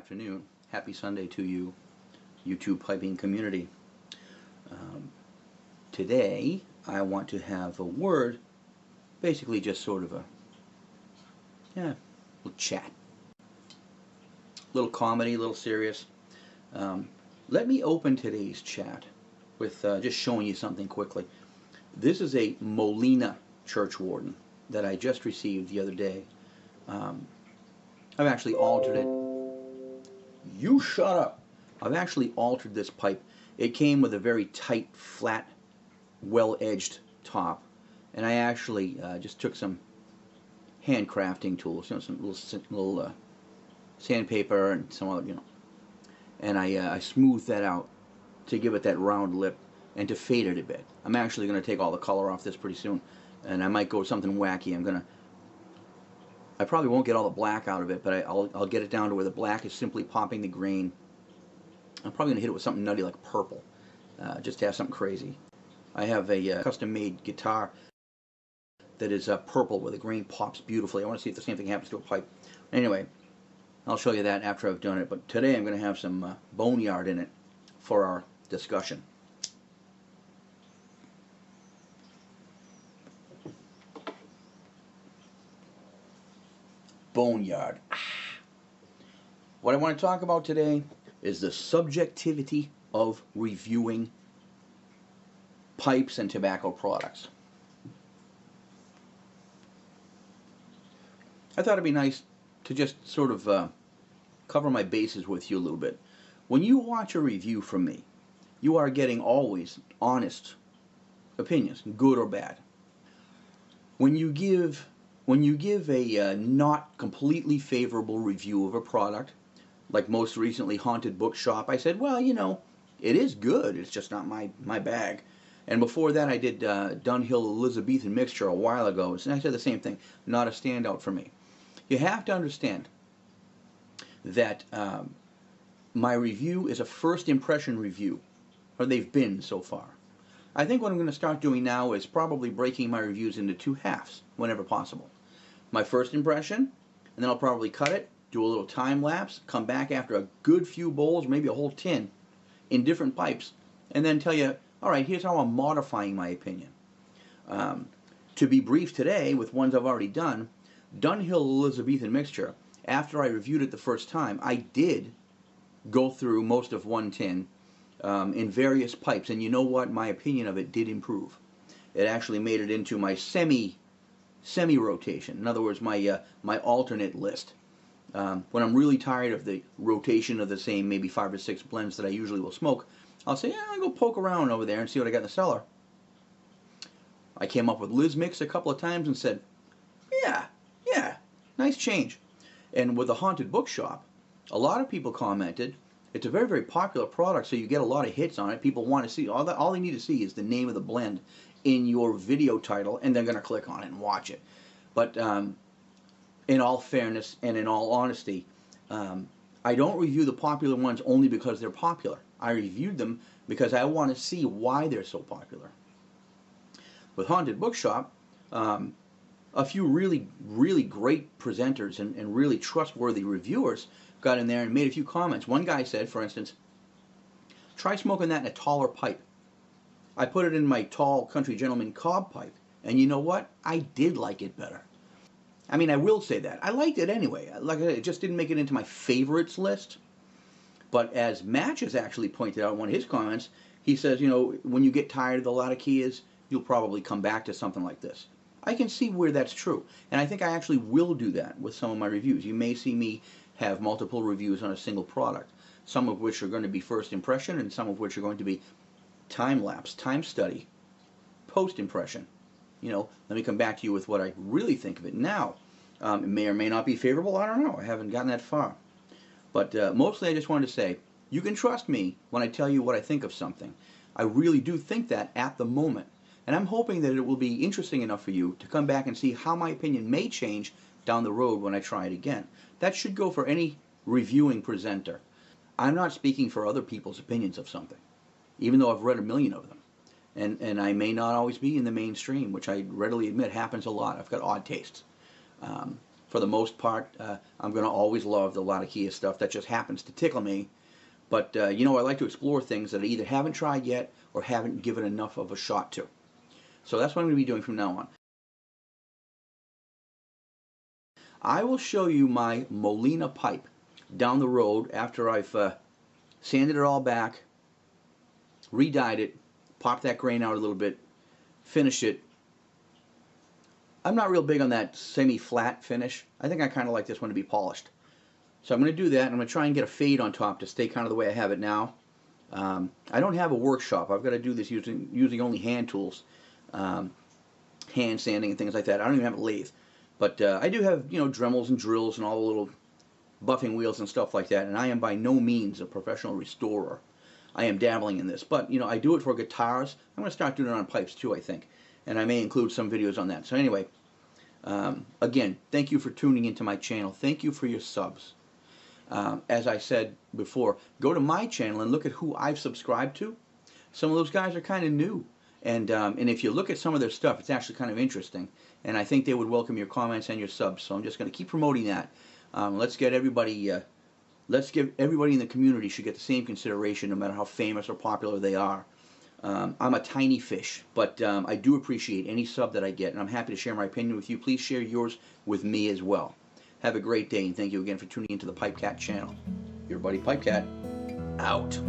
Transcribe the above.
afternoon. Happy Sunday to you, YouTube piping community. Today, I want to have a word, basically just sort of a little chat. Little comedy, a little serious. Let me open today's chat with just showing you something quickly. This is a Molina Churchwarden that I just received the other day. I've actually altered it. You shut up! I've actually altered this pipe. It came with a very tight, flat, well-edged top, and I actually just took some handcrafting tools, some little sandpaper and some other, and I smoothed that out to give it that round lip and to fade it a bit. I'm actually going to take all the color off this pretty soon, and I might go with something wacky. I probably won't get all the black out of it, but I'll get it down to where the black is simply popping the grain. I'm probably going to hit it with something nutty like purple, just to have something crazy. I have a custom-made guitar that is purple where the grain pops beautifully. I want to see if the same thing happens to a pipe. Anyway, I'll show you that after I've done it, but today I'm going to have some boneyard in it for our discussion. Boneyard. What I want to talk about today is the subjectivity of reviewing pipes and tobacco products. I thought it'd be nice to just sort of cover my bases with you a little bit. When you watch a review from me, you are getting always honest opinions, good or bad. When you give a not completely favorable review of a product, like most recently Haunted Bookshop, I said, well, it is good, it's just not my bag. And before that I did Dunhill Elizabethan Mixture a while ago, and I said the same thing, not a standout for me. You have to understand that my review is a first impression review, or they've been so far. I think what I'm going to start doing now is probably breaking my reviews into two halves, whenever possible. My first impression, and then I'll probably cut it, do a little time lapse, come back after a good few bowls, maybe a whole tin, in different pipes, and then tell you, alright, here's how I'm modifying my opinion. To be brief today, with ones I've already done, Dunhill Elizabethan Mixture, after I reviewed it the first time, I did go through most of one tin in various pipes, and you know what? My opinion of it did improve. It actually made it into my semi-rotation. In other words, my alternate list. When I'm really tired of the rotation of the same maybe 5 or 6 blends that I usually will smoke, I'll say, yeah, I'll go poke around over there and see what I got in the cellar. I came up with Liz Mix a couple of times and said, yeah, nice change. And with the Haunted Bookshop, a lot of people commented, it's a very, very popular product, so you get a lot of hits on it. People want to see, all they need to see is the name of the blend in your video title, and they're going to click on it and watch it. But in all fairness and in all honesty, I don't review the popular ones only because they're popular. I reviewed them because I want to see why they're so popular. With Haunted Bookshop, a few really, really great presenters and really trustworthy reviewers got in there and made a few comments. One guy said, for instance, try smoking that in a taller pipe. I put it in my tall Country Gentleman cob pipe, and you know what? I did like it better. I mean, I will say that. I liked it anyway. Like I said, it just didn't make it into my favorites list. But as Match has actually pointed out in one of his comments, he says, when you get tired of the Latakias, you'll probably come back to something like this. I can see where that's true. And I think I actually will do that with some of my reviews. You may see me have multiple reviews on a single product, some of which are going to be first impression and some of which are going to be time lapse, time study, post impression. Let me come back to you with what I really think of it now. It may or may not be favorable, I don't know. I haven't gotten that far. But mostly I just wanted to say, you can trust me when I tell you what I think of something. I really do think that at the moment. And I'm hoping that it will be interesting enough for you to come back and see how my opinion may change down the road when I try it again. That should go for any reviewing presenter. I'm not speaking for other people's opinions of something, even though I've read a million of them. And I may not always be in the mainstream, which I readily admit happens a lot. I've got odd tastes. for the most part. I'm going to always love the Latakia stuff. That just happens to tickle me. But, you know, I like to explore things that I either haven't tried yet or haven't given enough of a shot to. So that's what I'm going to be doing from now on. I will show you my Molina pipe down the road after I've sanded it all back, re-dyed it, popped that grain out a little bit, finished it. I'm not real big on that semi-flat finish. I think I kind of like this one to be polished. So I'm going to do that, and I'm going to try and get a fade on top to stay kind of the way I have it now. I don't have a workshop. I've got to do this using only hand tools, hand sanding and things like that. I don't even have a lathe. But I do have, you know, Dremels and drills and all the little buffing wheels and stuff like that, and I am by no means a professional restorer. I am dabbling in this, but, you know, I do it for guitars. I'm going to start doing it on pipes too, I think, and I may include some videos on that. So anyway, again, thank you for tuning into my channel. Thank you for your subs. As I said before, go to my channel and look at who I've subscribed to. Some of those guys are kind of new. And if you look at some of their stuff, it's actually kind of interesting. And I think they would welcome your comments and your subs. So I'm just going to keep promoting that. Let's give everybody in the community should get the same consideration no matter how famous or popular they are. I'm a tiny fish, but I do appreciate any sub that I get, and I'm happy to share my opinion with you. Please share yours with me as well. Have a great day, and thank you again for tuning into the PipeCat channel. Your buddy PipeCat, out.